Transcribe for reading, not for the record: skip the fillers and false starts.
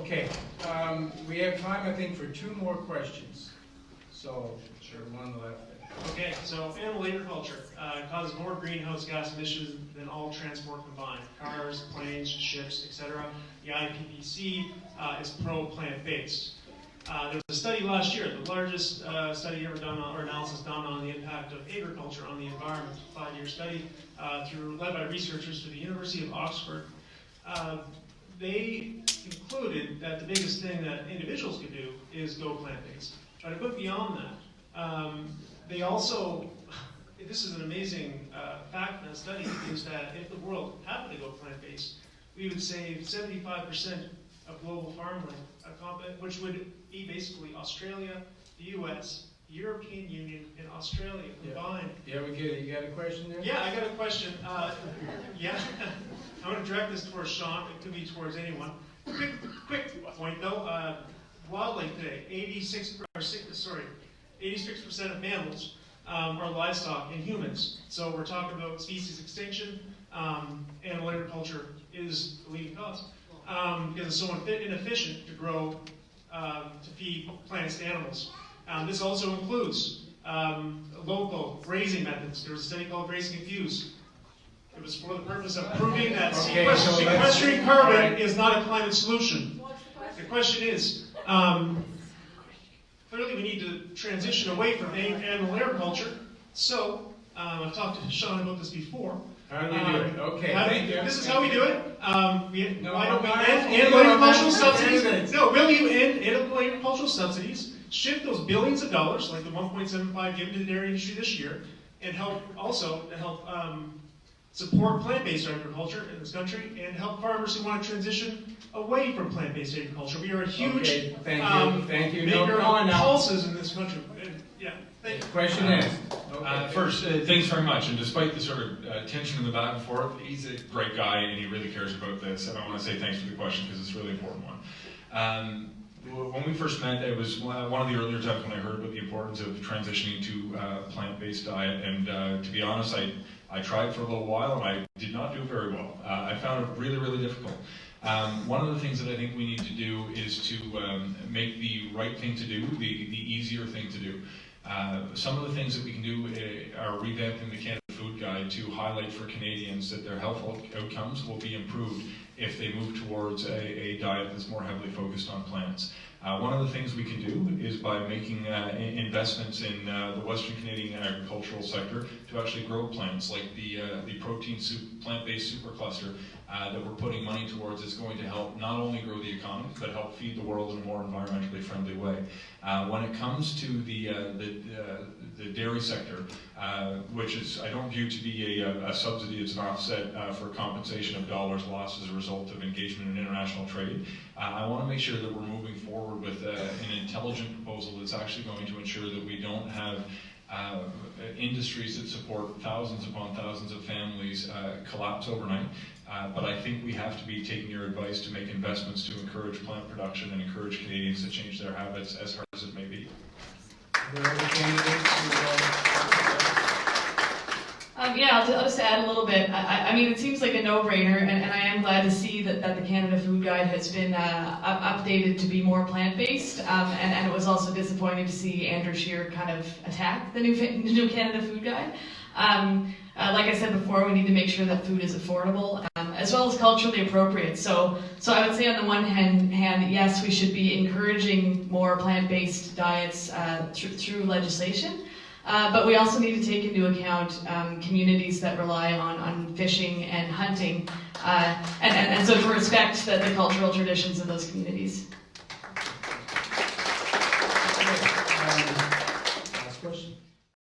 Okay, we have time, I think, for 2 more questions. So, sure, one left. Okay, so animal agriculture causes more greenhouse gas emissions than all transport combined. Cars, planes, ships, etc. The IPPC is pro-plant-based. There was a study last year, the largest study ever done on, or analysis done on the impact of agriculture on the environment, a 5-year study led by researchers through the University of Oxford. They concluded that the biggest thing that individuals could do is go plant-based. But a bit beyond that, they also, this is an amazing fact in that study, is that if the world happened to go plant-based, we would save 75% of global farmland, which would be basically Australia, the US, the European Union, and Australia combined. Yeah, we get it. You got a question there? Yeah, I got a question. Yeah, I'm going to direct this towards Sean. It could be towards anyone. Quick point though. Wildlife today, 86% of mammals are livestock and humans. So we're talking about species extinction. Animal agriculture is the leading cause because it's so inefficient to grow, to feed plants to animals. This also includes local grazing methods. There was a study called Grazing Confused. It was for the purpose of proving that sequestering carbon is not a climate solution. The question is, clearly we need to transition away from animal agriculture. So, I've talked to Sean about this before. How do we do it? Okay, thank you. This is how we do it. Why don't we end animal agricultural subsidies? No, will you end animal agricultural subsidies, shift those billions of dollars, like the 1.75 given to the dairy industry this year, and help support plant-based agriculture in this country, and help farmers who want to transition away from plant-based agriculture. We are a huge thank you. maker of pulses in this country. Yeah, thank you. Question asked. First, thanks very much. And despite the sort of tension in the back and forth, he's a great guy and he really cares about this. And I want to say thanks for the question because it's a really important one. When we first met, it was one of the earlier times when I heard about the importance of transitioning to a plant-based diet. And to be honest, I tried for a little while and I did not do very well. I found it really, really difficult. One of the things that I think we need to do is to make the right thing to do, the easier thing to do. Some of the things that we can do are revamping the Canada Food Guide to highlight for Canadians that their health outcomes will be improved if they move towards a diet that's more heavily focused on plants. One of the things we can do is by making investments in the Western Canadian agricultural sector to actually grow plants, like the protein plant-based supercluster that we're putting money towards is going to help not only grow the economy, but help feed the world in a more environmentally friendly way. When it comes to the dairy sector, which is I don't view to be a subsidy, it's an offset for compensation of dollars lost as a result of engagement in international trade. I want to make sure that we're moving forward with an intelligent proposal that's actually going to ensure that we don't have industries that support thousands upon thousands of families collapse overnight. But I think we have to be taking your advice to make investments to encourage plant production and encourage Canadians to change their habits, as hard as it may be. Yeah, I'll just add a little bit. I mean, it seems like a no-brainer, and I am glad to see that the Canada Food Guide has been updated to be more plant-based, and it was also disappointing to see Andrew Scheer kind of attack the new Canada Food Guide. Like I said before, we need to make sure that food is affordable, as well as culturally appropriate. So I would say on the one hand, yes, we should be encouraging more plant-based diets through legislation. But we also need to take into account communities that rely on fishing and hunting, and so to respect the cultural traditions of those communities.